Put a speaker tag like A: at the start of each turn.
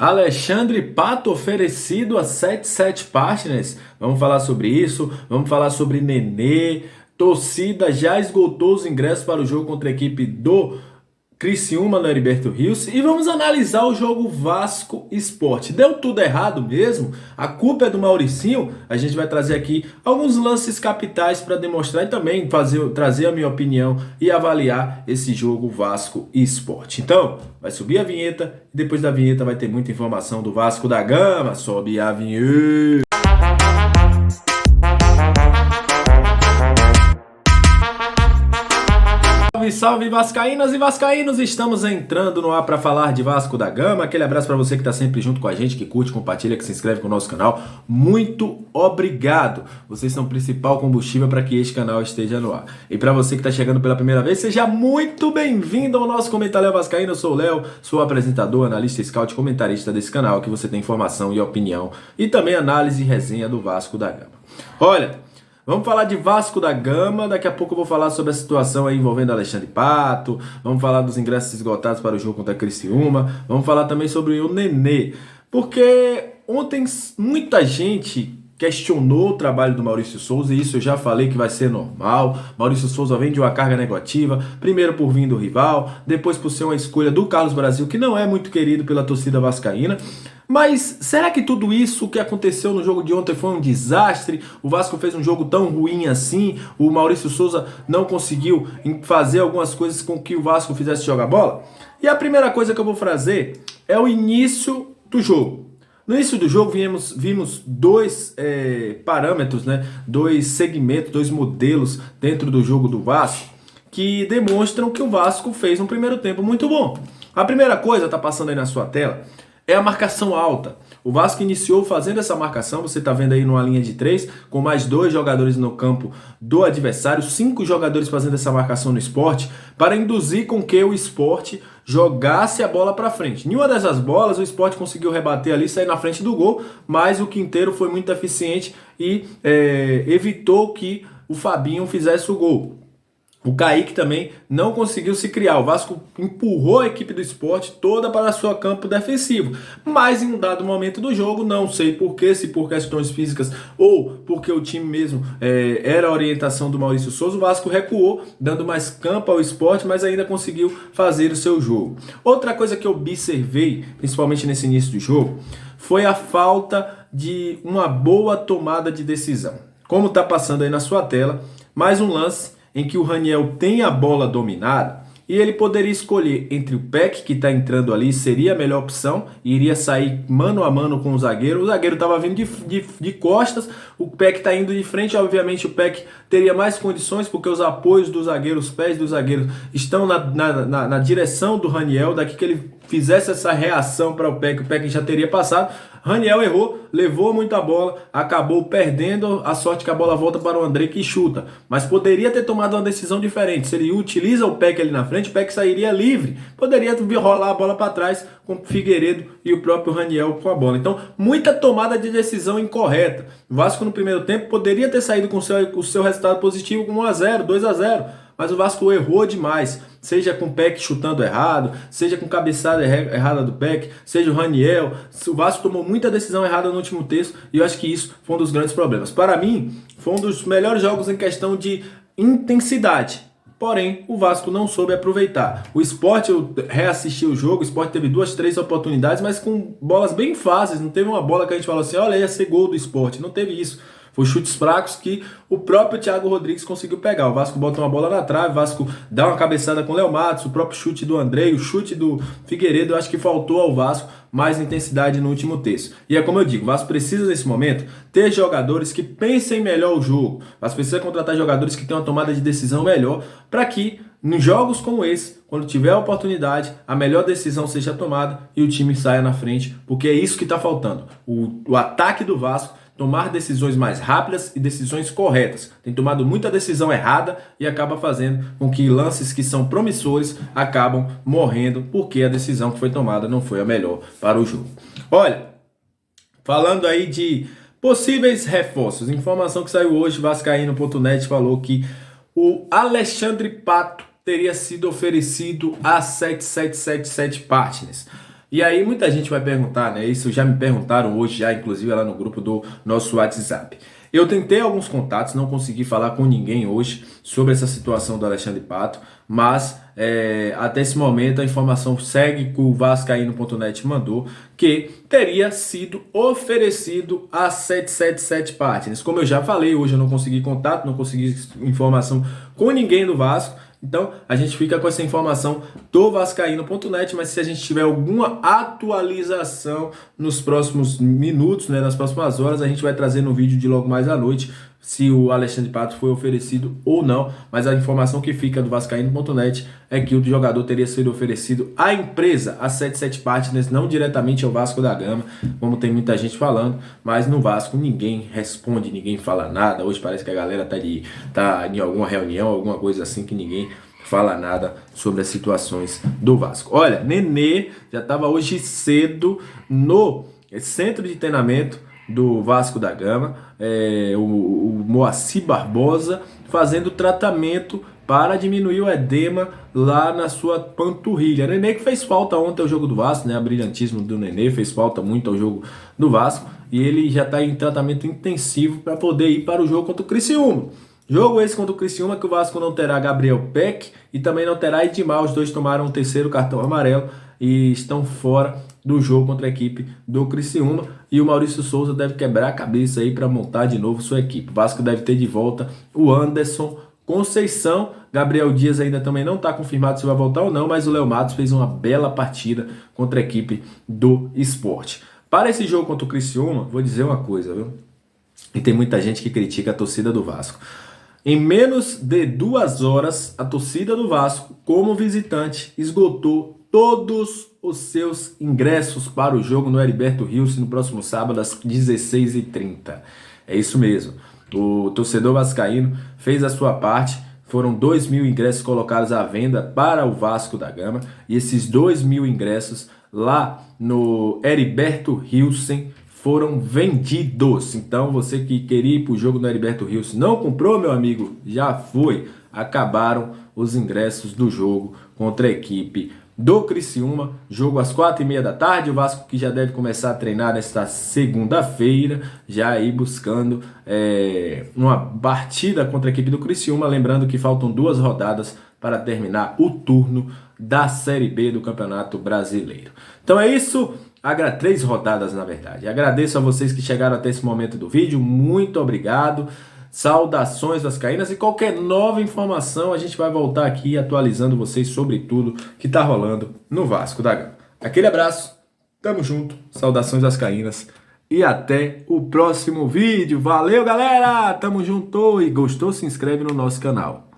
A: Alexandre Pato oferecido a 77 Partners. Vamos falar sobre isso, vamos falar sobre Nenê. Torcida já esgotou os ingressos para o jogo contra a equipe do Criciúma no Heriberto Rios e vamos analisar o jogo Vasco Sport. Deu tudo errado mesmo? A culpa é do Mauricinho? A gente vai trazer aqui alguns lances capitais para demonstrar e também trazer a minha opinião e avaliar esse jogo Vasco Sport. Então, vai subir a vinheta e depois da vinheta vai ter muita informação do Vasco da Gama. Sobe a vinheta! Salve, salve vascaínas e vascaínos, estamos entrando no ar para falar de Vasco da Gama. Aquele abraço para você que está sempre junto com a gente, que curte, compartilha, que se inscreve no nosso canal. Muito obrigado, vocês são o principal combustível para que este canal esteja no ar. E para você que está chegando pela primeira vez, seja muito bem-vindo ao nosso Comentário Vascaíno. Eu sou o Léo, sou apresentador, analista, scout, comentarista desse canal, que você tem informação e opinião e também análise e resenha do Vasco da Gama. Olha, vamos falar de Vasco da Gama, daqui a pouco eu vou falar sobre a situação aí envolvendo Alexandre Pato, vamos falar dos ingressos esgotados para o jogo contra a Criciúma, vamos falar também sobre o Nenê, porque ontem muita gente questionou o trabalho do Maurício Souza, e isso eu já falei que vai ser normal. Maurício Souza vem de uma carga negativa, primeiro por vir do rival, depois por ser uma escolha do Carlos Brasil, que não é muito querido pela torcida vascaína. Mas será que tudo isso que aconteceu no jogo de ontem foi um desastre? O Vasco fez um jogo tão ruim assim? O Maurício Souza não conseguiu fazer algumas coisas com que o Vasco fizesse jogar bola? E a primeira coisa que eu vou fazer é o início do jogo. No início do jogo vimos dois parâmetros, né? Dois segmentos, dois modelos dentro do jogo do Vasco que demonstram que o Vasco fez um primeiro tempo muito bom. A primeira coisa, tá passando aí na sua tela, é a marcação alta. O Vasco iniciou fazendo essa marcação, você está vendo aí numa linha de 3, com mais 2 jogadores no campo do adversário, 5 jogadores fazendo essa marcação no Sport, para induzir com que o Sport jogasse a bola para frente. Nenhuma dessas bolas o Sport conseguiu rebater ali, sair na frente do gol, mas o Quinteiro foi muito eficiente e evitou que o Fabinho fizesse o gol. O Kaique também não conseguiu se criar. O Vasco empurrou a equipe do Sport toda para o seu campo defensivo. Mas em um dado momento do jogo, não sei porquê, se por questões físicas ou porque o time mesmo era a orientação do Maurício Souza, o Vasco recuou, dando mais campo ao Sport, mas ainda conseguiu fazer o seu jogo. Outra coisa que eu observei, principalmente nesse início do jogo, foi a falta de uma boa tomada de decisão. Como está passando aí na sua tela, mais um lance em que o Raniel tem a bola dominada e ele poderia escolher entre o Peck, que está entrando ali, seria a melhor opção, e iria sair mano a mano com o zagueiro estava vindo de costas, o Peck está indo de frente, obviamente o Peck teria mais condições, porque os apoios do zagueiro, os pés do zagueiro estão na direção do Raniel, daqui que ele fizesse essa reação para o Peck já teria passado. Raniel errou, levou muita bola, acabou perdendo, a sorte que a bola volta para o André que chuta, mas poderia ter tomado uma decisão diferente. Se ele utiliza o Peck ali na frente, o Peck sairia livre, poderia rolar a bola para trás com o Figueiredo e o próprio Raniel com a bola. Então, muita tomada de decisão incorreta. O Vasco no primeiro tempo poderia ter saído com o seu resultado positivo com 1-0, 2-0, mas o Vasco errou demais, seja com o Peck chutando errado, seja com cabeçada errada do Peck, seja o Raniel. O Vasco tomou muita decisão errada no último terço e eu acho que isso foi um dos grandes problemas. Para mim, foi um dos melhores jogos em questão de intensidade. Porém, o Vasco não soube aproveitar. O Sport, eu reassisti o jogo, o Sport teve 2, 3 oportunidades, mas com bolas bem fáceis. Não teve uma bola que a gente falou assim, olha, ia ser gol do Sport. Não teve isso. Foi chutes fracos que o próprio Thiago Rodrigues conseguiu pegar. O Vasco bota uma bola na trave, o Vasco dá uma cabeçada com o Léo Matos, o próprio chute do André, o chute do Figueiredo. Eu acho que faltou ao Vasco mais intensidade no último terço. E é como eu digo, o Vasco precisa nesse momento ter jogadores que pensem melhor o jogo. O Vasco precisa contratar jogadores que tenham uma tomada de decisão melhor para que em jogos como esse, quando tiver a oportunidade, a melhor decisão seja tomada e o time saia na frente, porque é isso que está faltando. O ataque do Vasco tomar decisões mais rápidas e decisões corretas. Tem tomado muita decisão errada e acaba fazendo com que lances que são promissores acabam morrendo porque a decisão que foi tomada não foi a melhor para o jogo. Olha, falando aí de possíveis reforços, informação que saiu hoje, Vascaíno.net falou que o Alexandre Pato teria sido oferecido a 7777 Partners. E aí muita gente vai perguntar, né? Isso já me perguntaram hoje, já inclusive lá no grupo do nosso WhatsApp. Eu tentei alguns contatos, não consegui falar com ninguém hoje sobre essa situação do Alexandre Pato, mas até esse momento a informação segue que o Vascaíno.net mandou que teria sido oferecido a 777 Partners. Como eu já falei, hoje eu não consegui contato, não consegui informação com ninguém do Vasco. Então, a gente fica com essa informação do Vascaíno.net, mas se a gente tiver alguma atualização nos próximos minutos, né, nas próximas horas, a gente vai trazer no vídeo de logo mais à noite se o Alexandre Pato foi oferecido ou não. Mas a informação que fica do Vascaíno.net é que o jogador teria sido oferecido à empresa, a 77 Partners, não diretamente ao Vasco da Gama, como tem muita gente falando, mas no Vasco ninguém responde, ninguém fala nada. Hoje parece que a galera tá em alguma reunião, alguma coisa assim, que ninguém fala nada sobre as situações do Vasco. Olha, Nenê já estava hoje cedo no centro de treinamento do Vasco da Gama, o Moacir Barbosa, fazendo tratamento para diminuir o edema lá na sua panturrilha. Nenê que fez falta ontem ao jogo do Vasco, né? A brilhantismo do Nenê fez falta muito ao jogo do Vasco e ele já está em tratamento intensivo para poder ir para o jogo contra o Criciúma. Jogo esse contra o Criciúma que o Vasco não terá Gabriel Peck e também não terá Edmar. Os dois tomaram o terceiro cartão amarelo e estão fora do jogo contra a equipe do Criciúma. E o Maurício Souza deve quebrar a cabeça aí para montar de novo sua equipe. O Vasco deve ter de volta o Anderson Conceição. Gabriel Dias ainda também não está confirmado se vai voltar ou não, mas o Léo Matos fez uma bela partida contra a equipe do Sport. Para esse jogo contra o Criciúma, vou dizer uma coisa, viu? E tem muita gente que critica a torcida do Vasco. Em menos de 2 horas, a torcida do Vasco, como visitante, esgotou todos os seus ingressos para o jogo no Heriberto Rios no próximo sábado às 16h30. É isso mesmo. O torcedor vascaíno fez a sua parte. Foram 2.000 ingressos colocados à venda para o Vasco da Gama. E esses 2.000 ingressos lá no Heriberto Hilsen foram vendidos. Então você que queria ir para o jogo no Heriberto Rios não comprou, meu amigo, já foi. Acabaram os ingressos do jogo contra a equipe do Criciúma. Jogo às 4h30 da tarde. O Vasco que já deve começar a treinar nesta segunda-feira, já aí buscando uma partida contra a equipe do Criciúma. Lembrando que faltam 2 rodadas para terminar o turno da Série B do Campeonato Brasileiro. Então é isso. 3 rodadas, na verdade. Agradeço a vocês que chegaram até esse momento do vídeo. Muito obrigado. Saudações vascaínas. E qualquer nova informação, a gente vai voltar aqui atualizando vocês sobre tudo que tá rolando no Vasco da Gama. Aquele abraço. Tamo junto. Saudações vascaínas. E até o próximo vídeo. Valeu, galera. Tamo junto. E gostou? Se inscreve no nosso canal.